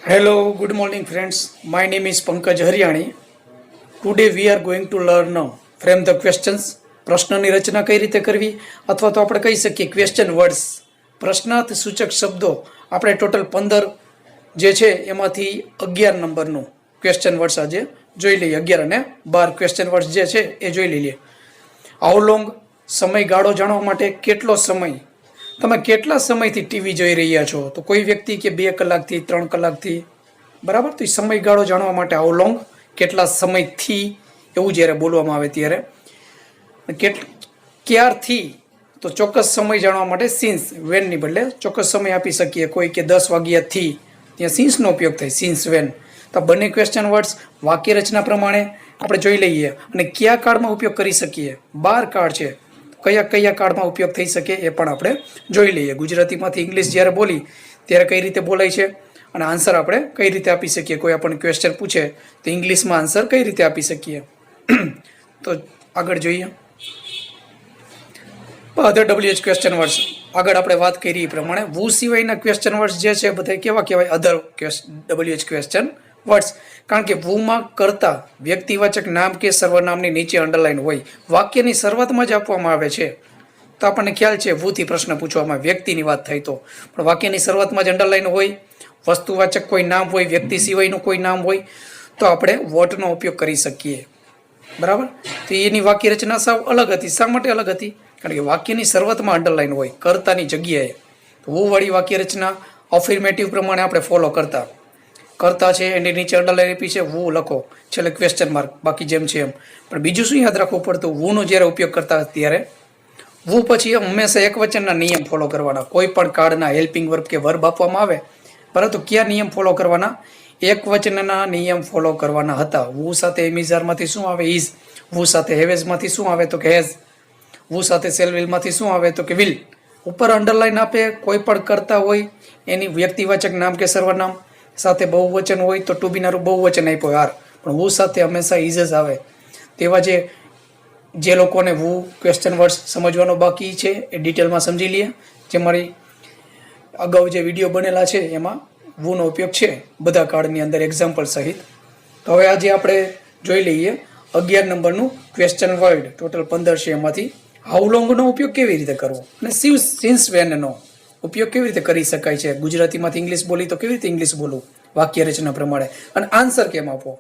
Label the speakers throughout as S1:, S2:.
S1: Hello, good morning, friends. My name is Pankaj Haryani. Today we are going to learn frame the questions. પ્રશ્નની રચના કઈ રીતે કરવી અથવા તો આપણે કહી શકીએ ક્વેશ્ચન વર્ડ્સ પ્રશ્નાર્થ સૂચક શબ્દો આપણે ટોટલ 15 જે છે એમાંથી 11 નંબરનું ક્વેશ્ચન વર્ડ્સ આજે જોઈ લઈએ. 11 અને 12 ક્વેશ્ચન વર્ડ્સ જે છે એ જોઈ લઈએ. હાઉ લોંગ સમયગાળો જાણવા માટે કેટલો સમય તમે કેટલા સમયથી ટીવી જોઈ રહ્યા છો તો કોઈ વ્યક્તિ કે 2 કલાકથી 3 કલાકથી બરાબર તો એ સમયગાળો જાણવા માટે હાઉ લોંગ કેટલા સમયથી એવું જ્યારે બોલવામાં આવે ત્યારે ક્યારથી તો ચોક્કસ સમય જાણવા માટે સિન્સ વેનની બદલે ચોક્કસ સમય આપી શકીએ. કોઈ કે 10 વાગ્યાથી ત્યાં સિન્સનો ઉપયોગ થાય સિન્સ વેન. તો બંને ક્વેશ્ચન વર્ડ્સ વાક્ય રચના પ્રમાણે આપણે જોઈ લઈએ અને કયા કાળમાં ઉપયોગ કરી શકીએ. 12 કાળ છે, કયા કયા કાળમાં ઉપયોગ થઈ શકે એ પણ આપણે જોઈ લઈએ. ગુજરાતીમાંથી ઇંગ્લિશ જ્યારે બોલી ત્યારે કઈ રીતે બોલાય છે અને આન્સર આપણે કઈ રીતે આપી શકીએ. કોઈ આપણને ક્વેશ્ચન પૂછે તો ઇંગ્લિશમાં આન્સર કઈ રીતે આપી શકીએ. તો આગળ જોઈએ. અધર WH ક્વેશ્ચન વર્ડ્સ આગળ આપણે વાત કરી એ પ્રમાણે વુ સિવાયના ક્વેશ્ચન વર્ડ્સ જે છે બધા કેવા કહેવાય અધર WH ક્વેશ્ચન વર્ડ્સ. કારણ કે વુમાં કરતા વ્યક્તિવાચક નામ કે સર્વનામની નીચે અંડરલાઈન હોય. વાક્યની શરૂઆતમાં જ આપવામાં આવે છે તો આપણને ખ્યાલ છે વુથી પ્રશ્ન પૂછવામાં વ્યક્તિની વાત થઈ તો, પણ વાક્યની શરૂઆતમાં જ અંડરલાઈન હોય, વસ્તુવાચક કોઈ નામ હોય, વ્યક્તિ સિવાયનું કોઈ નામ હોય તો આપણે વોટનો ઉપયોગ કરી શકીએ. બરાબર. તો એની વાક્ય રચના સાવ અલગ હતી. શા માટે અલગ હતી? કારણ કે વાક્યની શરૂઆતમાં અંડરલાઈન હોય કર્તાની જગ્યાએ. તો વુવાળી વાક્ય રચના અફર્મેટિવ પ્રમાણે આપણે ફોલો કરતા છે એની નીચે અંડરલાઈન આપી છે વુ લખો, છેલ્લે ક્વેશ્ચન માર્ક, બાકી જેમ છે એમ. પણ બીજું શું યાદ રાખવું પડતું? વુનો જ્યારે ઉપયોગ કરતા ત્યારે વુ પછી હંમેશા એક વચનના નિયમ ફોલો કરવાના. કોઈ પણ કાળના હેલ્પિંગ વર્બ કે વર્બ આપવામાં આવે પરંતુ કયા નિયમ ફોલો કરવાના? એક વચનના નિયમ ફોલો કરવાના હતા. વુ સાથે એમિઝારમાંથી શું આવે? ઇઝ. વુ સાથે હેવેઝમાંથી શું આવે? તો કે હેઝ. વુ સાથે સેલવિલમાંથી શું આવે? તો કે વિલ. ઉપર અંડરલાઈન આપે કોઈ પણ કરતા હોય એની વ્યક્તિવાચક નામ કે સર્વનામ સાથે બહુવચન હોય તો ટુ બીનારું બહુવચન આપ્યો આર, પણ વુ સાથે હંમેશા ઇઝ જ આવે. તેવા જે લોકોને વુ ક્વેશ્ચન વર્ડ્સ સમજવાનો બાકી છે એ ડિટેલમાં સમજી લઈએ. જે મારી અગાઉ જે વિડીયો બનેલા છે એમાં વુનો ઉપયોગ છે બધા કાળની અંદર એક્ઝામ્પલ સહિત. તો હવે આજે આપણે જોઈ લઈએ 11 નંબરનું ક્વેશ્ચન વર્ડ. ટોટલ 15 છે એમાંથી હાઉ લોંગનો ઉપયોગ કેવી રીતે કરવો અને સિન્સ વેનનો ઉપયોગ કેવી રીતે કરી શકાય છે. ગુજરાતીમાંથી ઇંગ્લિશ બોલી તો કેવી રીતે ઇંગ્લિશ બોલવું વાક્ય રચના પ્રમાણે, અને આન્સર કેમ આપવો.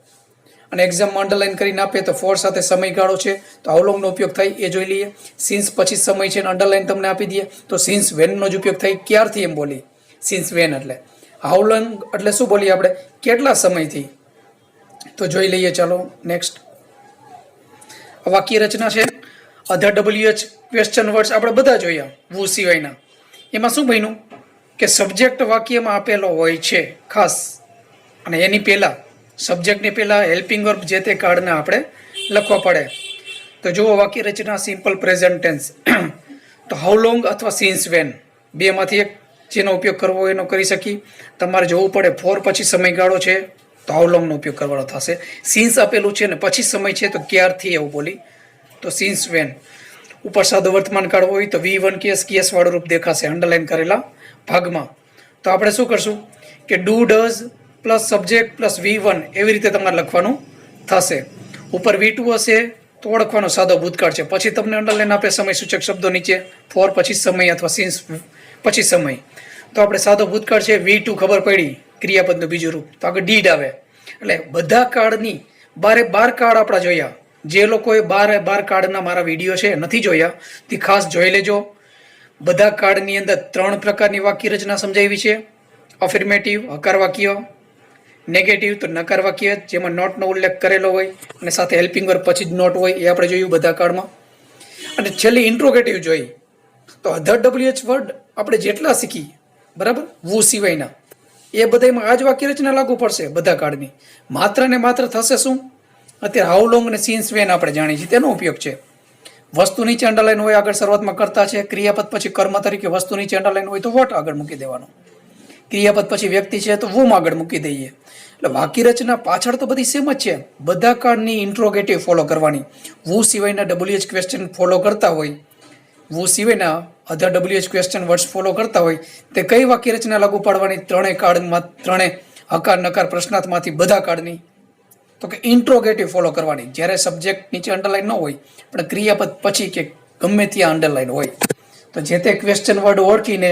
S1: અને એક્ઝામમાં અંડરલાઈન કરીને આપે તો ફોર સાથે સમયગાળો છે તો હાઉ લોંગનો ઉપયોગ થાય એ જોઈ લઈએ. સિન્સ પછી સમય છે અને અંડરલાઈન તમને આપી દઈએ તો સિન્સ વેનનો જ ઉપયોગ થાય. ક્યારથી એમ બોલી સિન્સ વેન એટલે. હાઉ લોંગ એટલે શું બોલીએ આપણે? કેટલા સમયથી. તો જોઈ લઈએ. ચાલો નેક્સ્ટ. વાક્ય રચના છે અધર WH ક્વેશ્ચન વર્ડ્સ આપણે બધા જોયા વુ સિવાયના. એમાં શું બન્યું કે સબ્જેક્ટ વાક્યમાં આપેલો હોય છે ખાસ, અને એની પહેલાં સબ્જેક્ટની પહેલાં હેલ્પિંગ વર્બ જે તે કાળના આપણે લખવા પડે. તો જુઓ વાક્ય રચના સિમ્પલ પ્રેઝન્ટ ટેન્સ. તો હાઉ લોંગ અથવા સિન્સ વેન બેમાંથી એક જેનો ઉપયોગ કરવો હોય એનો કરી શકી. તમારે જોવું પડે ફોર પછી સમયગાળો છે તો હાઉ લોંગનો ઉપયોગ કરવાનો થશે. સિન્સ આપેલું છે ને પછી સમય છે તો ક્યારથી એવું બોલી તો સિન્સ વેન. ઉપર સાદો વર્તમાન કાળ હોય તો V1 કેસ વાળું રૂપ દેખાશે અંડરલાઈન કરેલા ભાગમાં. તો આપણે શું કરશું કે do does plus subject plus V1 એવી રીતે તમારે લખવાનું થશે. ઉપર V2 હશે તો ઓળખવાનો સાદો ભૂતકાળ છે. પછી તમને અંડરલાઈન આપે સમય સૂચક શબ્દો નીચે ફોર પછી સમય અથવા સિન્સ પછી સમય. તો આપણે સાદો ભૂતકાળ છે V2 ખબર પડી ક્રિયાપદનું બીજું રૂપ તો આગળ ડીડ આવે. એટલે બધા કાળની 12 કાળ આપણા જોયા. જે લોકોએ 12 કાળના મારા વિડીયો છે નથી જોયા તે ખાસ જોઈ લેજો. બધા કાળની અંદર 3 પ્રકારની વાક્ય રચના સમજાવી છે. અફર્મેટિવ હકાર વાક્ય, નેગેટિવ તો નકાર વાક્ય જેમાં નોટનો ઉલ્લેખ કરેલો હોય અને સાથે હેલ્પિંગ વર્બ પછી જ નોટ હોય એ આપણે જોયું બધા કાળમાં. અને છેલ્લી ઇન્ટ્રોગેટિવ જોઈ. તો અધર WH વર્ડ આપણે જેટલા શીખી બરાબર વુ સિવાયના એ બધામાં આ જ વાક્ય રચના લાગુ પડશે બધા કાળની. માત્ર ને માત્ર થશે શું? અત્યારે હાઉ લોંગ અને સિન્સ વેન આપણે જાણીએ છીએ તેનો ઉપયોગ છે. વસ્તુ નીચે અંડરલાઈન હોય આગળ શરૂઆતમાં કરતા છે. ક્રિયાપદ પછી કર્મ તરીકે વસ્તુ નીચે અંડરલાઈન હોય તો વોટ આગળ મૂકી દેવાનો. ક્રિયાપદ પછી વ્યક્તિ છે તો વુમ આગળ મૂકી દઈએ. એટલે વાક્ય રચના પાછળ તો બધી સેમ જ છે. બધા કાળની ઇન્ટ્રોગેટિવ ફોલો કરવાની. વુ સિવાયના WH ક્વેશ્ચન ફોલો કરતા હોય, વુ સિવાયના અધર WH ક્વેશ્ચન વર્ડ્સ ફોલો કરતા હોય તે કઈ વાક્ય રચના લાગુ પાડવાની? ત્રણેય કાળમાં ત્રણે હકાર નકાર પ્રશ્નાર્થમાંથી બધા કાળની, તો કે ઇન્ટ્રોગેટિવ ફોલો કરવાની. જ્યારે સબ્જેક્ટ નીચે અંડરલાઈન ન હોય પણ ક્રિયાપદ પછી કે ગમે ત્યાં અંડરલાઈન હોય તો જે તે ક્વેશ્ચન વર્ડ ઓળખીને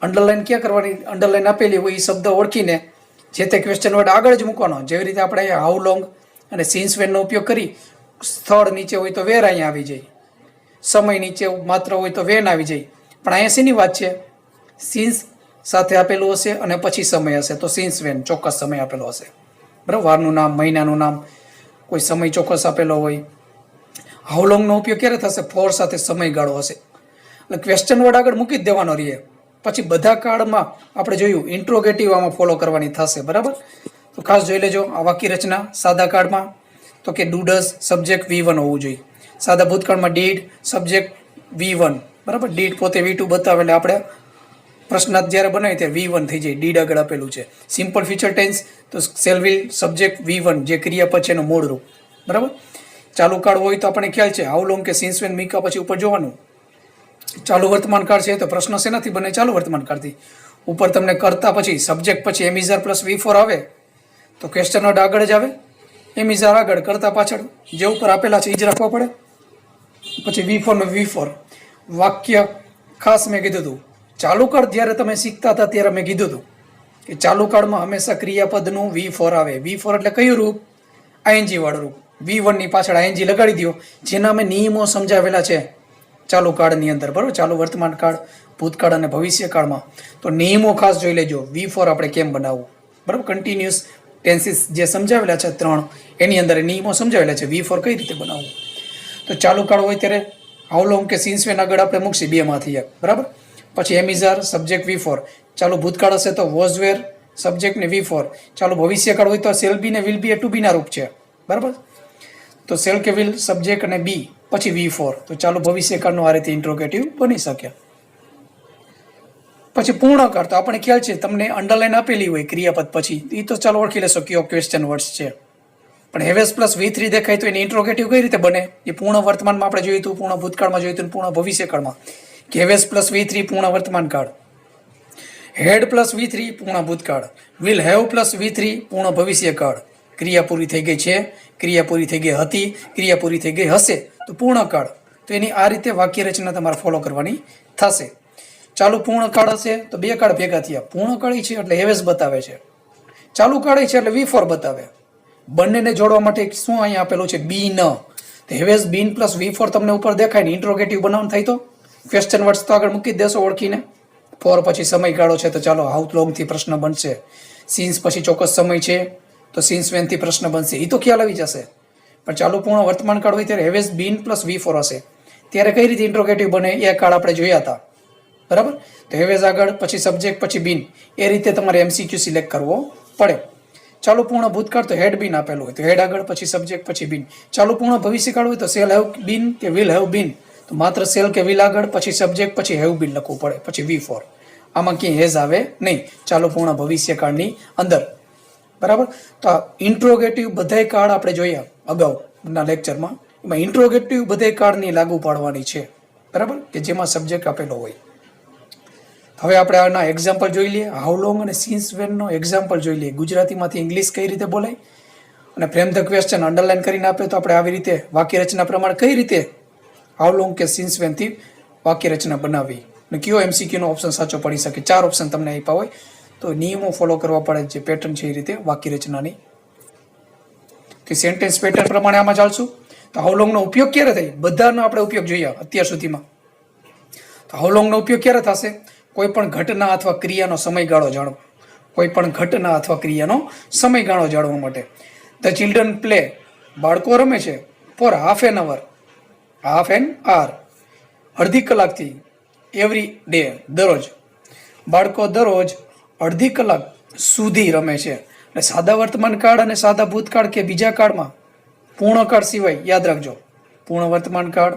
S1: અંડરલાઈન ક્યાં કરવાની, અંડરલાઈન આપેલી હોય એ શબ્દ ઓળખીને જે તે ક્વેશ્ચન વર્ડ આગળ જ મૂકવાનો. જેવી રીતે આપણે અહીંયા હાઉ લોંગ અને સિન્સ વેનનો ઉપયોગ કરી, સ્થળ નીચે હોય તો વેર અહીંયા આવી જાય, સમય નીચે માત્ર હોય તો વેન આવી જાય. પણ અહીંયા શેની વાત છે? સિન્સ સાથે આપેલું હશે અને પછી સમય હશે તો સિન્સ વેન, ચોક્કસ સમય આપેલો હશે. બરાબર, વારનું નામ, મહિનાનું નામ, કોઈ સમય ચોક્કસ આપેલો હોય. હાઉ લોંગનો ઉપયોગ ક્યારે થશે? ફોર સાથે સમયગાળો હશે. એટલે ક્વેશ્ચન વર્ડ આગળ મૂકી જ દેવાનો રહીએ. પછી બધા કાળમાં આપણે જોયું ઇન્ટ્રોગેટિવ આમાં ફોલો કરવાની થશે. બરાબર, તો ખાસ જોઈ લેજો આ વાક્ય રચના. સાદા કાળમાં તો કે ડુ ડઝ સબ્જેક્ટ V1 હોવું જોઈએ. સાદા ભૂતકાળમાં ડીડ સબ્જેક્ટ V1. બરાબર, ડીડ પોતે V2 બતાવે એટલે આપણે પ્રશ્નાર્થ જ્યારે બનાવીએ ત્યારે V1 થઈ જાય, ડીડ આગળ આપેલું છે. સિમ્પલ ફ્યુચર ટેન્સ તો શેલ વિલ સબ્જેક્ટ V1 જે ક્રિયા પછી એનું મૂળ રૂપ. બરાબર, ચાલુ કાળ હોય તો આપણને ખ્યાલ છે હાઉ લોંગ કે સિન્સ વેન મીકા પછી ઉપર જોવાનું. ચાલુ વર્તમાન કાળ છે તો પ્રશ્ન શેનાથી બને? ચાલુ વર્તમાન કાળથી. ઉપર તમને કરતા પછી સબ્જેક્ટ પછી એમિઝાર પ્લસ V4 આવે તો ક્વેશ્ચન વર્ડ આગળ જ આવે. એમિઝાર આગળ, કરતા પાછળ, જે ઉપર આપેલા છે એ જ રાખવા પડે. પછી V4 નો V4 વાક્ય. ખાસ મેં કીધું હતું ચાલુ કાળ જ્યારે તમે શીખતા હતા ત્યારે મેં કીધું હતું કે ચાલુ કાળમાં હંમેશા ક્રિયાપદનું V4 આવે. V4 એટલે કયું રૂપ? ING વાળું રૂપ. V1 ની પાછળ ING લગાડી દો, જેના અમે નિયમો સમજાવેલા છે ચાલુ કાળની અંદર. બરાબર, ચાલુ વર્તમાન કાળ, ભૂતકાળ અને ભવિષ્ય કાળમાં. તો નિયમો ખાસ જોઈ લેજો, V4 આપણે કેમ બનાવવું. બરાબર, કન્ટિન્યુઅસ ટેન્સીસ જે સમજાવેલા છે 3, એની અંદર નિયમો સમજાવેલા છે V4 કઈ રીતે બનાવવું. તો ચાલુ કાળ હોય ત્યારે હાઉ લોંગ કે સિન્સ વેન આગળ આપણે મૂકશી બેમાંથી એક. બરાબર, પછી એમિઝાર સબ્જેક્ટ V4. ચાલુ ભૂતકાળ હશે તો વોઝ વેર સબ્જેક્ટ ને V4. ચાલુ ભવિષ્યકાળ હોય તો શેલ બી ને વિલ બી એ ટુ બી ના રૂપ છે. બરાબર, તો શેલ કે વિલ સબ્જેક્ટ અને બી પછી V4. તો ચાલુ ભવિષ્યકાળનું આ રીતે ઇન્ટ્રોગેટિવ બની શકે. પછી પૂર્ણ કાળ તો આપણે ખ્યાલ છે, તમને અંડરલાઈન આપેલી હોય ક્રિયાપદ પછી, એ તો ચાલો ઓળખી લેશો કયો ક્વેશ્ચન વર્ડ્સ છે. પણ હેવેસ પ્લસ V3 દેખાય તો એની ઇન્ટ્રોગેટિવ કઈ રીતે બને? એ પૂર્ણ વર્તમાનમાં આપણે જોયું હતું, પૂર્ણ ભૂતકાળમાં જોયું હતું, પૂર્ણ ભવિષ્યકાળમાં. હેવેસ પ્લસ V3 પૂર્ણ વર્તમાન કાળ, હેડ પ્લસ V3 પૂર્ણ ભૂતકાળ, વિલ હેવ પ્લસ V3 પૂર્ણ ભવિષ્યકાળ. ક્રિયા પૂરી થઈ ગઈ છે, ક્રિયા પૂરી થઈ ગઈ હતી, ક્રિયા પૂરી થઈ ગઈ હશે તો પૂર્ણ કાળ. તો એની આ રીતે વાક્ય રચના તમારે ફોલો કરવાની થશે. ચાલુ પૂર્ણ કાળ હશે તો બે કાળ ભેગા થયા. પૂર્ણ કાળ છે એટલે હેવેસ બતાવે છે, ચાલુ કાળ છે એટલે V4 બતાવે. બંનેને જોડવા માટે શું અહીંયા આપેલું છે? બીન. તો હેવેસ બીન પ્લસ V4 તમને ઉપર દેખાય ને ઇન્ટ્રોગેટિવ બનાવવાનું થાય તો ક્વેશ્ચન વર્ડ્સ તો આગળ મૂકી દેશો ઓળખીને. ફોર પછી સમયગાળો છે તો ચાલો હાઉ લોંગથી પ્રશ્ન બનશે. સિન્સ પછી ચોક્કસ સમય છે તો સિન્સ વેનથી પ્રશ્ન બનશે, એ તો ખ્યાલ આવી જશે. પણ ચાલુ પૂર્ણ વર્તમાન કાળ હોય ત્યારે હેવેસ બીન પ્લસ V4 હશે, ત્યારે કઈ રીતે ઇન્ટ્રોગેટિવ બને એ કાળ આપણે જોયા હતા. બરાબર, તો હેવેસ આગળ પછી સબ્જેક્ટ પછી બીન, એ રીતે તમારે MCQ સિલેક્ટ કરવો પડે. ચાલુ પૂર્ણ ભૂતકાળ તો હેડ બીન આપેલું હોય તો હેડ આગળ પછી સબ્જેક્ટ પછી બીન. ચાલુ પૂર્ણ ભવિષ્યકાળ હોય તો શેલ હેવ બીન કે વિલ હેવ બીન, તો માત્ર શેલ કે વિલ આગળ પછી સબ્જેક્ટ પછી હેવ બીન લખવું પડે પછી V4. આમાં ક્યાંય હેઝ આવે નહીં ચાલુ પૂર્ણ ભવિષ્યકાળની અંદર. બરાબર, તો આ ઇન્ટ્રોગેટિવ બધાય કાળ આપણે જોયા અગાઉના લેક્ચરમાં. એમાં ઇન્ટ્રોગેટિવ બધાય કાળની લાગુ પાડવાની છે. બરાબર, કે જેમાં સબ્જેક્ટ આપેલો હોય. હવે આપણે આના એક્ઝામ્પલ જોઈ લઈએ. હાઉ લોંગ અને સિન્સ વેનનો એક્ઝામ્પલ જોઈ લઈએ. ગુજરાતીમાંથી ઇંગ્લિશ કઈ રીતે બોલાય અને ફ્રેમ ધ ક્વેશ્ચન અંડરલાઈન કરીને આપે તો આપણે આવી રીતે વાક્ય રચના પ્રમાણે કઈ રીતે હાઉ લોંગ કે સિન્સ વેનથી વાક્ય રચના બનાવવી અને કયો MCQ નો ઓપ્શન સાચો પડી શકે. 4 ઓપ્શન તમને આપ્યા હોય તો નિયમો ફોલો કરવા પડે, જે પેટર્ન છે એ રીતે વાક્ય રચનાની. કે સેન્ટેન્સ પેટર્ન પ્રમાણે આમાં ચાલશું. તો હાઉ લોંગનો ઉપયોગ ક્યારે થાય? બધાનો આપણે ઉપયોગ જોયા અત્યાર સુધીમાં. તો હાઉ લોંગનો ઉપયોગ ક્યારે થશે? કોઈ પણ ઘટના અથવા ક્રિયાનો સમયગાળો જાણવો. કોઈ પણ ઘટના અથવા ક્રિયાનો સમયગાળો જાણવા માટે. ધ ચિલ્ડ્રન પ્લે, બાળકો રમે છે for half an hour, half an hour, અડધી કલાકથી. એવરી ડે, દરરોજ. બાળકો દરરોજ અડધી કલાક સુધી રમે છે. એટલે સાદા વર્તમાન કાળ અને સાદા ભૂતકાળ કે બીજા કાળમાં પૂર્ણ કાળ સિવાય યાદ રાખજો, પૂર્ણ વર્તમાન કાળ,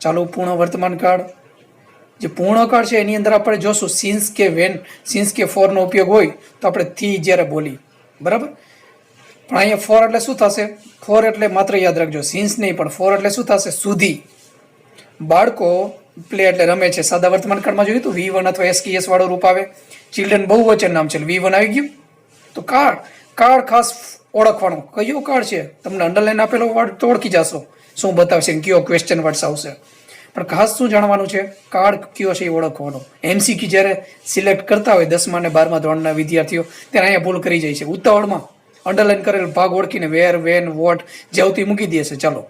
S1: ચાલુ પૂર્ણ વર્તમાન કાળ, જે પૂર્ણ કાળ છે એની અંદર આપણે જોશું સિન્સ કે વેન, સિન્સ કે ફોરનો ઉપયોગ હોય તો આપણે થી જ્યારે બોલી. બરાબર, પણ અહીંયા ફોર એટલે શું થશે? ફોર એટલે માત્ર યાદ રાખજો સિન્સ નહીં, પણ ફોર એટલે શું થશે? સુધી. બાળકો પ્લે એટલે રમે છે. સાદા વર્તમાન કાળમાં જોયું તો V1 અથવા SKS વાળો રૂપ આવે. ચિલ્ડ્રન બહુવચન નામ છે, V1 આવી ગયું. તો કાર્ડ ખાસ ઓળખવાનો કયો કાર્ડ છે, તમને અંડરલાઈન આપેલો વર્ડ તો ઓળખી જશો શું બતાવશે કયો ક્વેશ્ચન વર્ડ્સ આવશે, પણ ખાસ શું જાણવાનું છે, કાર્ડ કયો છે એ ઓળખવાનો. એમસીક્યુ જ્યારે સિલેક્ટ કરતા હોય 10મા અને 12મા ધોરણના વિદ્યાર્થીઓ ત્યારે અહીંયા ભૂલ કરી જાય છે, ઉતાવળમાં અંડરલાઈન કરેલ ભાગ ઓળખીને વેર, વેન, વોટ જે આવતી મૂકી દે છે. ચાલો,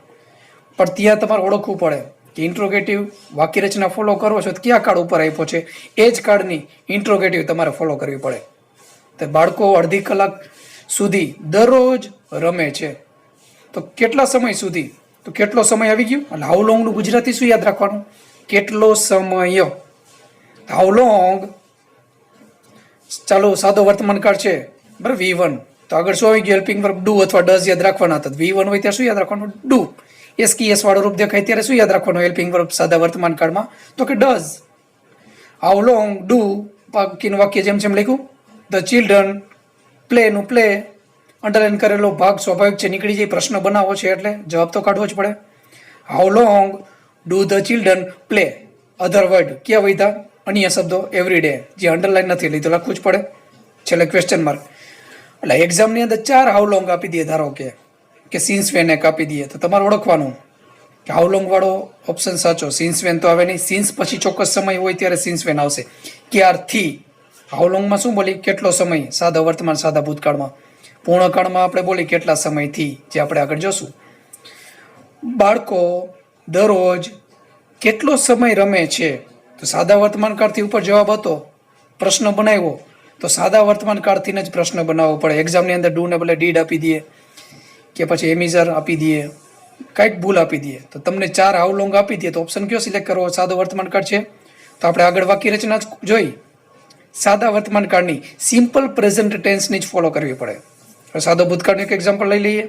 S1: પણ ત્યાં તમારે ઓળખવું પડે કે ઇન્ટ્રોગેટિવ વાક્ય રચના ફોલો કરો છો તો કયા કાર્ડ ઉપર આપ્યો છે, એ જ કાર્ડની ઇન્ટ્રોગેટિવ તમારે ફોલો કરવી પડે. તો બાળકો અડધી કલાક સુધી દરરોજ રમે છે, તો કેટલા સમય સુધી, તો કેટલો સમય આવી ગયો, એટલે હાઉ લોંગનું ગુજરાતી શું યાદ રાખવાનું, કેટલો સમય. હાઉ લોંગ, ચાલો સાદો વર્તમાન કાળ છે બરાબર, V1, તો આગળ શું આવી ગયું, હેલ્પિંગ વર્બ ડુ અથવા ડઝ યાદ રાખવાના હતા. V1 હોય ત્યારે શું યાદ રાખવાનું, ડુ. એસ વાળો રૂપ દેખાય ત્યારે શું યાદ રાખવાનું, હેલ્પિંગ વર્બ સાદા વર્તમાન કાળમાં, તો કે ડઝ. હાઉ લોંગ, ડુ, બાકીનું વાક્ય જેમ જેમ લખ્યું, ધ ચિલ્ડ્રન પ્લે નું પ્લે, અંડરલાઈન કરેલો ભાગ સ્વાભાવિક છે નીકળી જાય, પ્રશ્ન બનાવો છે એટલે જવાબ તો કાઢવો જ પડે. How long do the children play, other word ક્યાં વધ્યા, અન્ય શબ્દો, એવરી ડે, જે અંડરલાઈન નથી એટલે તો લખવું જ પડે. છેલ્લે ક્વેશ્ચન માર્ક. એટલે એક્ઝામની અંદર 4 હાઉ લોંગ આપી દઈએ, ધારો કે સિન્સ વેન એક આપી દઈએ, તો તમારે ઓળખવાનું કે હાઉ લોંગ વાળો ઓપ્શન સાચો, સિન્સ વેન તો આવે નહીં, સિન્સ પછી ચોક્કસ સમય હોય ત્યારે સિન્સ વેન આવશે. ક્યારથી, હાઉ લોંગમાં શું બોલી, કેટલો સમય, સાદા વર્તમાન સાદા ભૂતકાળમાં. પૂર્ણકાળમાં આપણે બોલી કેટલા સમયથી, જે આપણે આગળ જોશું. બાળકો દરરોજ કેટલો સમય રમે છે, તો સાદા વર્તમાન કાળથી ઉપર જવાબ હતો, પ્રશ્ન બનાવ્યો તો સાદા વર્તમાન કાળથી જ પ્રશ્ન બનાવવો પડે. એક્ઝામની અંદર ડુ ને બદલે ડીડ આપી દઈએ કે પછી એમિઝર આપી દઈએ, કંઈક ભૂલ આપી દઈએ, તો તમને 4 હાઉ લોંગ આપી દઈએ તો ઓપ્શન કયો સિલેક્ટ કરવો, સાદો વર્તમાન કાળ છે. તો આપણે આગળ વાક્ય રચના જોઈ, સાદા વર્તમાન કાળની સિમ્પલ પ્રેઝન્ટ ટેન્સની જ ફોલો કરવી પડે. સાદો ભૂતકાળનું એક એક્ઝામ્પલ લઈ લઈએ.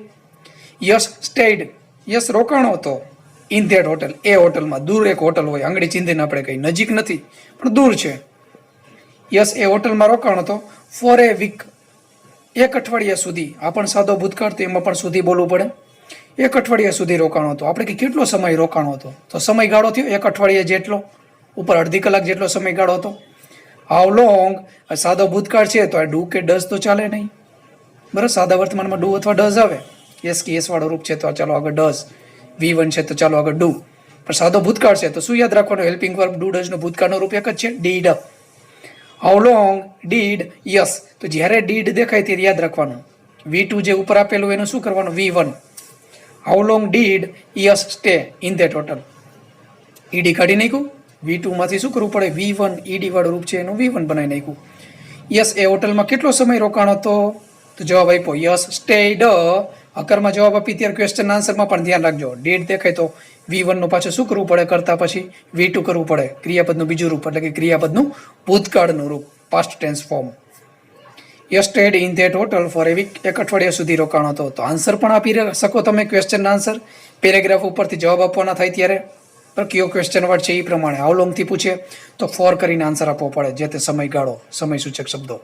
S1: યસ સ્ટેડ, યસ રોકાણો હતો, ઇન ધેટ હોટલ, એ હોટલમાં. દૂર એક હોટલ હોય, આંગળી ચીંધીને આપણે કઈ નજીક નથી પણ દૂર છે. યસ એ હોટલમાં રોકાણો હતો, ફોર એ વીક, એક અઠવાડિયા સુધી. આ પણ સાદો ભૂતકાળ, તો એમાં પણ સુધી બોલવું પડે. એક અઠવાડિયા સુધી રોકાણો હતો, આપણે કે કેટલો સમય રોકાણો હતો, તો સમયગાળો થયો એક અઠવાડિયા જેટલો, ઉપર અડધી કલાક જેટલો સમયગાળો હતો. હાઉ લોંગ, સાદો ભૂતકાળ છે તો આ ડુ કે ડઝ તો ચાલે નહીં બરાબર, સાદા વર્તમાનમાં ડુ અથવા ડઝ આવે. એસ વાળો રૂપ છે તો ચાલો આગળ ડઝ, V1 છે તો ચાલો આગળ ડુ. પણ સાદો ભૂતકાળ છે તો શું યાદ રાખવાનું, હેલ્પિંગ વર્બ ડુ ડઝ નો ભૂતકાળનો રૂપ એક જ છે, did. How long did yes, તો જ્યારે ડીડ દેખાય ત્યારે યાદ રાખવાનું, V2 જે ઉપર આપેલું એનું શું કરવાનું, V1. How long did yes stay in that hotel, ED કાઢી નાખ્યું, V2 માંથી શું કરવું પડે, V1, ઈડી વાળું રૂપ છે એનું V1 બનાવી નાખ્યું. યસ એ હોટલમાં કેટલો સમય રોકાણો હતો, તો જવાબ આપ્યો યસ સ્ટેડ. હકરમાં જવાબ આપી ત્યારે ક્વેશ્ચન આન્સરમાં પણ ધ્યાન રાખજો, ડીડ દેખાય તો V1 નું પાછું શું કરવું પડે, કરતા પછી V2 કરવું પડે, ક્રિયાપદનું બીજું રૂપ એટલે કે ક્રિયાપદનું ભૂતકાળનું રૂપ, past tense form. Yes stayed in that hotel for a week, એક અઠવાડિયા સુધી રોકાણો હતો. તો આન્સર પણ આપી શકો તમે, ક્વેશ્ચન આન્સર પેરેગ્રાફ ઉપરથી જવાબ આપવાના થાય ત્યારે પણ કયો ક્વેશ્ચન વર્ડ છે એ પ્રમાણે. હાઉ લોંગથી પૂછે તો ફોર કરીને આન્સર આપવો પડે, જે તે સમયગાળો, સમય સૂચક શબ્દો.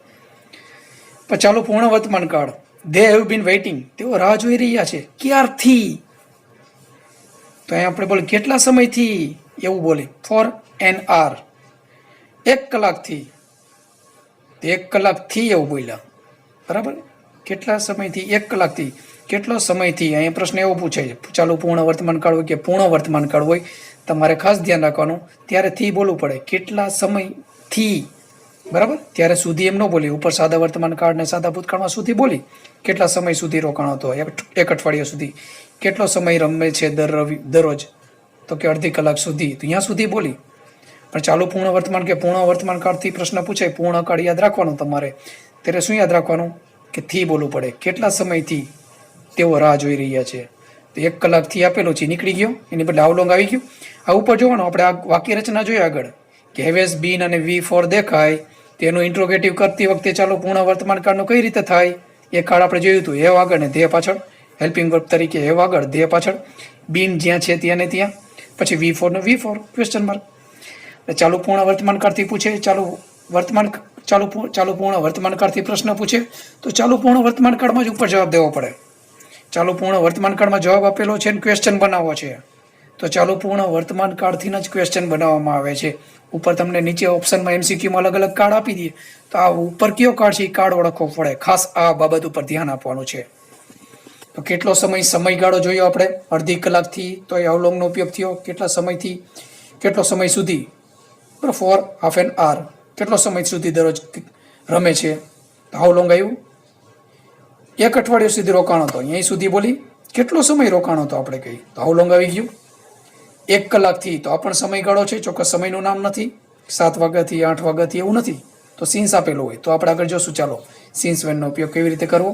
S1: પણ ચાલો પૂર્ણ વર્તમાન કાળ, ધે હેવ બીન વેઇટિંગ, તેઓ રાહ જોઈ રહ્યા છે, ક્યારથી, તો અહીંયા આપણે બોલે કેટલા સમયથી, એવું બોલે ફોર એન આર, 1 કલાકથી, 1 કલાકથી એવું બોલ્યા બરાબર. કેટલા સમયથી, 1 કલાકથી, કેટલો સમયથી. અહીંયા પ્રશ્ન એવો પૂછે છે, ચાલો પૂર્ણ વર્તમાન કાળ હોય કે પૂર્ણ વર્તમાન કાળ હોય, તમારે ખાસ ધ્યાન રાખવાનું, ત્યારે થી બોલવું પડે, કેટલા સમયથી બરાબર. ત્યારે સુધી એમ ન બોલી, ઉપર સાદા વર્તમાન કાળ ને સાદા ભૂતકાળમાં સુધી બોલી, કેટલા સમય સુધી રોકાણો હતો, 1 અઠવાડિયા સુધી. કેટલો સમય રમે છે દરરોજ, તો કે અડધી કલાક સુધી, તો અહીંયા સુધી બોલી. પણ ચાલુ પૂર્ણ વર્તમાન કે પૂર્ણ વર્તમાન કાળથી પ્રશ્ન પૂછાય, પૂર્ણ કાળ યાદ રાખવાનું તમારે, ત્યારે શું યાદ રાખવાનું કે થી બોલવું પડે, કેટલા સમયથી તેઓ રાહ જોઈ રહ્યા છે. તો 1 કલાકથી આપેલું છે, નીકળી ગયો, એની બદલે હાઉ લોંગ આવી ગયું. આ ઉપર જોવાનું, આપણે આ વાક્ય રચના જોઈએ આગળ કે હેવેસ બીન અને V4 દેખાય, તેનું ઇન્ટ્રોગેટિવ કરતી વખતે ચાલો પૂર્ણ વર્તમાન કાળનું કઈ રીતે થાય, એ કાળ આપણે જોયું હતું, હેવ આગળ ને ધ્યેય પાછળ, હેલ્પિંગ વર્બ તરીકે હેવ આગળ, ધ્યેય પાછળ, બીન જ્યાં છે ત્યાં ને ત્યાં, પછી V4 ને V4 ક્વેશ્ચન માર્ક. ચાલુ પૂર્ણ વર્તમાન કાળથી પૂછે, ચાલુ પૂર્ણ વર્તમાન કાળથી પ્રશ્ન પૂછે તો ચાલુ પૂર્ણ વર્તમાન કાળમાં જ ઉપર જવાબ દેવો પડે. ચાલુ પૂર્ણ વર્તમાન કાળમાં જવાબ આપેલો છે અને ક્વેશ્ચન બનાવવો છે, તો ચાલુ પૂર્ણ વર્તમાન કાળથી જ ક્વેશ્ચન બનાવવામાં આવે છે. ઉપર તમને નીચે ઓપ્શનમાં એમસીક્યુમાં અલગ અલગ કાર્ડ આપી દઈએ તો આ ઉપર કયો કાર્ડ છે એ કાર્ડ ઓળખવો પડે. ખાસ આ બાબત ઉપર ધ્યાન આપવાનું છે. તો કેટલો સમયગાળો જોયો આપણે, અડધી કલાકથી તો એ અવલોંગનો ઉપયોગ થયો. કેટલા સમયથી, કેટલો સમય સુધી, ફોર હાફ એન આર, કેટલો સમય સુધી દરરોજ રમે છે તો અવલોંગ આવ્યું. 1 અઠવાડિયું સુધી રોકાણો હતો, અહીં સુધી બોલી કેટલો સમય રોકાણો હતો આપણે કહી તો અવલોંગ આવી ગયું. 1 કલાકથી તો આ પણ સમયગાળો છે, ચોક્કસ સમયનું નામ નથી. 7 વાગ્યાથી 8 વાગ્યાથી એવું નથી, તો સીન્સ આપેલું હોય તો આપણે આગળ જોશું. ચાલો સીન્સ વેનનો ઉપયોગ કેવી રીતે કરવો.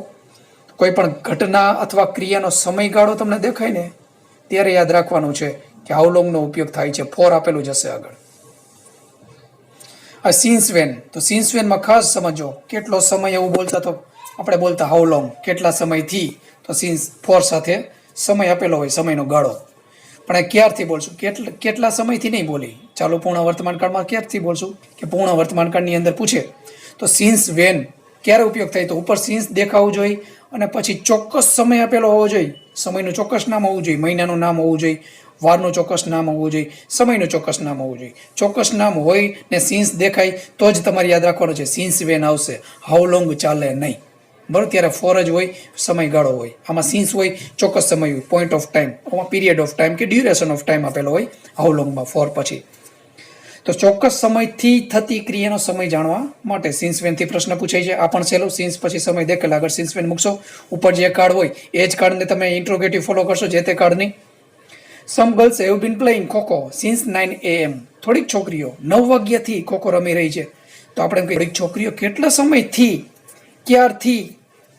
S1: કોઈ પણ ઘટના અથવા ક્રિયાનો સમયગાળો તમને દેખાય ને ત્યારે યાદ રાખવાનું છે કે હાઉલોંગનો ઉપયોગ થાય છે. ફોર આપેલું જશે આગળ. આ સીન્સ વેન, તો સીન્સ વેનમાં ખાસ સમજો કેટલો સમય એવું બોલતા તો આપણે બોલતા હાઉલોંગ, કેટલા સમયથી, તો સીન્સ ફોર સાથે સમય આપેલો હોય, સમયનો ગાળો. પણ એ ક્યારથી બોલશું, કેટલા સમયથી નહીં બોલી. ચાલો પૂર્ણ વર્તમાન કાળમાં ક્યારથી બોલશું કે પૂર્ણ વર્તમાન કાળની અંદર પૂછે તો સીન્સ વેન ક્યારે ઉપયોગ થાય તો ઉપર સીન્સ દેખાવું જોઈએ અને પછી ચોક્કસ સમય આપેલો હોવો જોઈએ. સમયનું ચોક્કસ નામ હોવું જોઈએ, મહિનાનું નામ હોવું જોઈએ, વારનું ચોક્કસ નામ હોવું જોઈએ, સમયનું ચોક્કસ નામ હોવું જોઈએ. ચોક્કસ નામ હોય ને સીન્સ દેખાય તો જ તમારે યાદ રાખવાનું છે સીન્સ વેન આવશે. હાઉલોંગ ચાલે નહીં, બરાબર. ત્યારે ફોર જ હોય, સમયગાળો હોય. આમાં સીન્સ હોય, ચોક્કસ સમય હોય, પોઈન્ટ ઓફ ટાઈમ, આમાં પીરિયડ ઓફ ટાઈમ કે ડ્યુરેશન ઓફ ટાઈમ આપેલો હોય હાઉલોંગમાં ફોર પછી. તો ચોક્કસ સમયથી થતી ક્રિયાનો સમય જાણવા માટે સીન્સ વેનથી પ્રશ્ન પૂછાય છે. આ પણ સહેલું, સીન્સ પછી સમય દેખેલા આગળ સીન્સ વેન મૂકશો. ઉપર જે કાર્ડ હોય એ જ કાર્ડને તમે ઇન્ટ્રોગેટિવ ફોલો કરશો, જે તે કાર્ડની. Some girls have been playing kho kho since 9 AM. થોડીક છોકરીઓ 9 વાગ્યાથી ખોખો રમી રહી છે તો આપણે એમ કહીએ થોડીક છોકરીઓ કેટલા સમયથી, ક્યારથી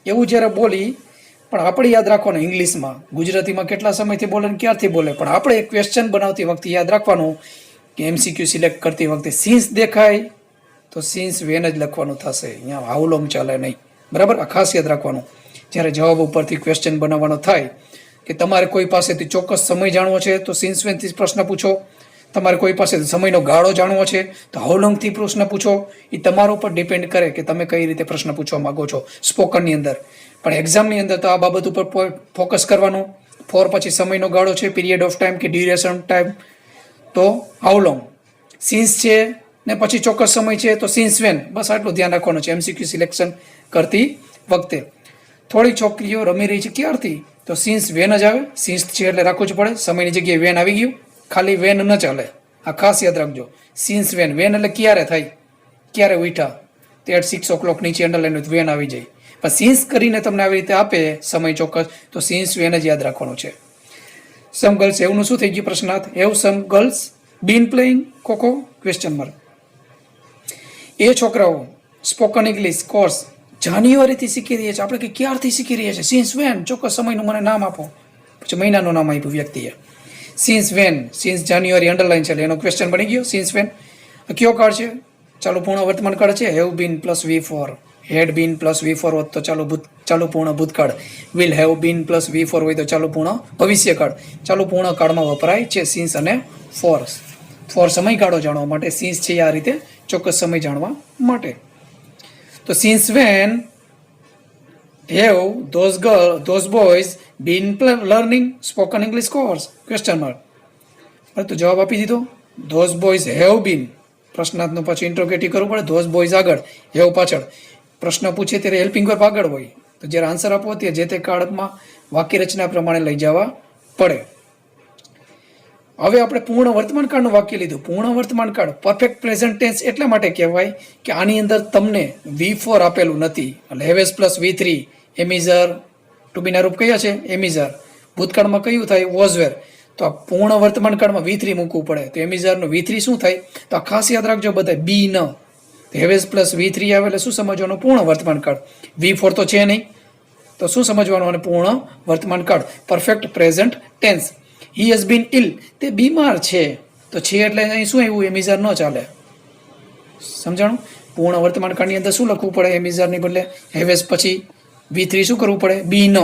S1: એવું જ્યારે બોલી. પણ આપણે યાદ રાખવાનું ઇંગ્લિશમાં, ગુજરાતીમાં કેટલા સમયથી બોલે ને ક્યારથી બોલે. પણ આપણે એક ક્વેશ્ચન બનાવતી વખતે યાદ રાખવાનું કે એમસીક્યુ સિલેક્ટ કરતી વખતે સીન્સ દેખાય તો સીન્સ વેન જ લખવાનું થશે, અહીંયા હાઉલોંગ ચાલે નહીં, બરાબર. આ ખાસ યાદ રાખવાનું. જ્યારે જવાબ ઉપરથી ક્વેશ્ચન બનાવવાનો થાય કે તમારે કોઈ પાસેથી ચોક્કસ સમય જાણવો છે તો સીન્સ વેનથી પ્રશ્ન પૂછો. તમારે કોઈ પાસે સમયનો ગાળો જાણવો છે તો હાઉલોંગથી પ્રશ્ન પૂછો. એ તમારા ઉપર ડિપેન્ડ કરે કે તમે કઈ રીતે પ્રશ્ન પૂછવા માંગો છો સ્પોકનની અંદર. પણ એક્ઝામની અંદર તો આ બાબત ઉપર ફોકસ કરવાનું. ફોર પછી સમયનો ગાળો છે, પીરિયડ ઓફ ટાઈમ કે ડ્યુરેશન ટાઈમ તો હાઉલોંગ. સીન્સ છે ને પછી ચોક્કસ સમય છે તો સીન્સ વેન. બસ આટલું ધ્યાન રાખવાનું છે એમસીક્યુ સિલેક્શન કરતી વખતે. થોડી છોકરીઓ રમી રહી છે ક્યારથી તો સીન્સ વેન જ આવે. સીન્સ છે એટલે રાખવું જ પડે, સમયની જગ્યાએ વેન આવી ગયું. ખાલી વેન ન ચાલે, આ ખાસ યાદ રાખજો. સીન્સ વેન, વેન એટલે ક્યારે થાય, ક્યારે ઉઠ્યા તે 6 o'clock નીચે અંડરલાઈન વેન આવી જાય. પણ સીન્સ કરીને તમને આવી રીતે આપે સમય ચોક્કસ તો સીન્સ વેન જ યાદ રાખવાનું છે. સમ ગર્લ્સ એવનું શું થઈ ગયું પ્રશ્નાર્થ. Have some girls been playing kho kho question mark. એ છોકરાઓ સ્પોકન ઇંગ્લિશ કોર્સ જાન્યુઆરીથી શીખી રહ્યા છે. આપણે કે ક્યારથી શીખી રહ્યા છે, સીન્સ વેન, ચોક્કસ સમયનું મને નામ આપો. પછી મહિનાનું નામ આપ્યું વ્યક્તિએ. સીન્સ વેન, સીન્સ જાન્યુઆરી અંડરલાઈન છે એટલે એનો ક્વેશ્ચન બની ગયો. સીન્સ વેન કયો કાળ છે, ચાલો પૂર્ણ વર્તમાન કાળ છે. Have been plus V4, had been plus V4 હોત તો ચાલુ પૂર્ણ ભૂતકાળ. Will have been plus V4 હોય તો ચાલુ પૂર્ણ ભવિષ્યકાળ. ચાલુ પૂર્ણ કાળમાં વપરાય છે સીન્સ અને ફોર. ફોર સમયગાળો જાણવા માટે, સીન્સ છે આ રીતે ચોક્કસ સમય જાણવા માટે. તો since when have those boys been learning spoken English course question mark. તો જવાબ આપી દીધો. ધોઝ બોયઝ હેવ બીન, પ્રશ્નાર્થનું પછી ઇન્ટ્રોગેટિવ કરવું પડે. ધોઝ બોયઝ આગળ, હેવ પાછળ. પ્રશ્ન પૂછે ત્યારે હેલ્પિંગ વર્બ આગળ હોય તો જ્યારે આન્સર આપવો ત્યારે જે તે કાળમાં વાક્ય રચના પ્રમાણે લઈ જવા પડે. હવે આપણે પૂર્ણ વર્તમાન કાળનું વાક્ય લીધું. પૂર્ણ વર્તમાન કાળ પરફેક્ટ પ્રેઝન્ટ ટેન્સ એટલા માટે કહેવાય કે આની અંદર તમને V4 આપેલું નથી. એટલે હેવેસ પ્લસ V3, એમિઝર, ટુ બીના રૂપ કયા છે, એમિઝર. ભૂતકાળમાં કયું થાય, વોઝવેર. તો આ પૂર્ણ વર્તમાન કાળમાં V3 મૂકવું પડે. તો એમિઝરનું V3 શું થાય તો આ ખાસ યાદ રાખજો બધા. બી ન હેવેસ પ્લસ V3 આવે એટલે શું સમજવાનું, પૂર્ણ વર્તમાન કાળ. V4 તો છે નહીં તો શું સમજવાનું, અને પૂર્ણ વર્તમાન કાળ perfect present tense. He has been ill, તે બીમાર છે તો છે એટલે અહીં શું આવ્યું, એમિઝર ન ચાલે. સમજાણું. પૂર્ણ વર્તમાન કાળની અંદર શું લખવું પડે, એમિઝરની બદલે હેવેસ પછી V3 શું કરવું પડે, બી ન.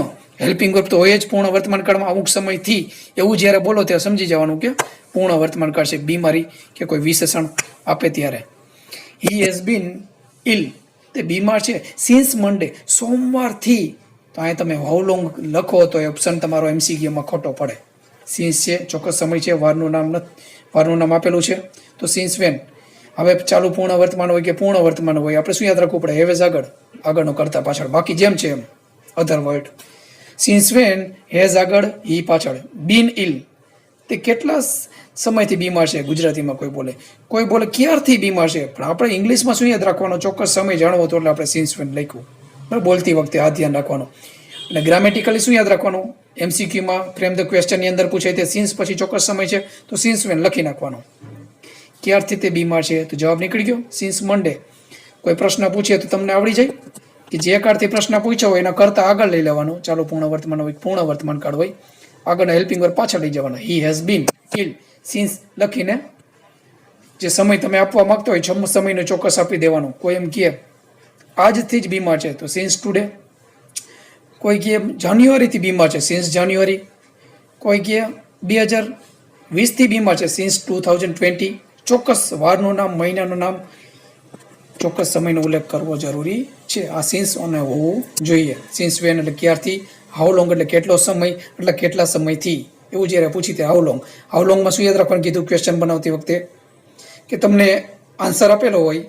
S1: હેલ્પિંગ વર્બ તો હોય જ પૂર્ણ વર્તમાન કાળમાં અમુક સમયથી. એવું જ્યારે બોલો ત્યારે સમજી જવાનું કે પૂર્ણ વર્તમાન કાળ છે. બીમારી કે કોઈ વિશેષણ આપે ત્યારે. હી હેઝ બીન ઇલ, તે બીમાર છે સિન્સ મંડે, સોમવારથી. તો અહીં તમે હાઉલોંગ લખો તો એ ઓપ્શન તમારો એમસીક્યુમાં ખોટો પડે. સિન્સ છે ચોક્કસ સમય છે, વારનું નામ આપેલું છે તો સિન્સ વેન. હવે ચાલુ પૂર્ણ વર્તમાન હોય કે પૂર્ણ વર્તમાન હોય, આપણે શું યાદ રાખવું પડે? હેવ એઝ આગળનો કરતા પાછળ, બાકી જેમ છે એમ. Other word. Since when, has આગળ, હી પાછળ. બીન ઇલ, તે કેટલા સમયથી બીમાર છે? ગુજરાતીમાં કોઈ બોલે ક્યારથી બીમાર છે, પણ આપણે ઇંગ્લિશમાં શું યાદ રાખવાનો? ચોક્કસ સમય જાણવો તો એટલે આપણે સિન્સ વેન લખ્યું. બરાબર, બોલતી વખતે આ ધ્યાન રાખવાનું. અને ગ્રામેટિકલી શું યાદ રાખવાનું? MCQમાં ફ્રેમ ધ ક્વેશ્ચનની અંદર પૂછે તે સિન્સ પછી ચોક્કસ સમય છે તો સિન્સ વેન લખી નાખવાનો. ક્યારથી તે બીમાર છે તો જવાબ નીકળી ગયો, સિન્સ મંડે. કોઈ પ્રશ્ન પૂછે તો તમને આવડી જાય કે જે કાળથી પ્રશ્ન પૂછ્યો હોય એના કરતાં આગળ લઈ લેવાનો. ચાલો પૂર્ણ વર્તમાન હોય, પૂર્ણ વર્તમાન કાળ હોય, આગળના હેલ્પિંગ વર્બ પાછળ લઈ જવાના. હી હેઝ બીન ઇલ, સિન્સ લખીને જે સમય તમે આપવા માંગતો હોય સમયનો ચોક્કસ આપી દેવાનો. કોઈ એમ કહે આજથી જ બીમાર છે તો સિન્સ ટુડે. કોઈ કહે જાન્યુઆરીથી બીમાર છે, સિન્સ જાન્યુઆરી. કોઈ કહે 2020થી બીમાર છે, સિન્સ 2020. ચોક્કસ વારનું નામ, મહિનાનું નામ, ચોક્કસ સમયનો ઉલ્લેખ કરવો જરૂરી છે. આ સિન્સ અને હોવું જોઈએ. સિન્સ વેન એટલે ક્યારથી, હાઉ લોંગ એટલે કેટલો સમય, એટલે કેટલા સમયથી. એવું જ્યારે પૂછી તે હાઉ લોંગ. હાઉ લોંગમાં શું યાદ રાખવાનું કીધું ક્વેશ્ચન બનાવતી વખતે? કે તમને આન્સર આપેલો હોય,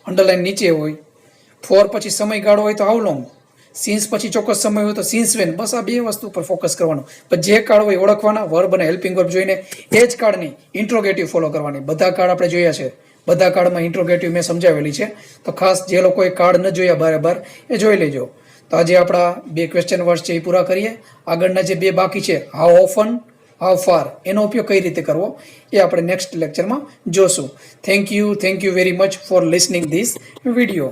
S1: અંડરલાઈન નીચે હોય, ફોર પછી સમયગાળો હોય તો હાઉ લોંગ, સિન્સ પછી ચોક્કસ સમય હોય તો સિન્સ વેન. બસ આ બે વસ્તુ પર ફોકસ કરવાનું. પણ જે કાળ હોય ઓળખવાના, વર્બ અને હેલ્પિંગ વર્બ જોઈને એ જ કાળની ઇન્ટ્રોગેટિવ ફોલો કરવાની. બધા કાળ આપણે જોયા છે, બધા કાળમાં ઇન્ટ્રોગેટિવ મેં સમજાવેલી છે, તો ખાસ જે લોકોએ કાળ ન જોયા બાર એ જોઈ લેજો. તો આજે આપણા 2 ક્વેશ્ચન વર્ડ છે એ પૂરા કરીએ. આગળના જે 2 બાકી છે, હાઉ ઓફન, હાઉ ફાર, એનો ઉપયોગ કઈ રીતે કરવો એ આપણે નેક્સ્ટ લેક્ચરમાં જોશું. Thank you very much for listening this video.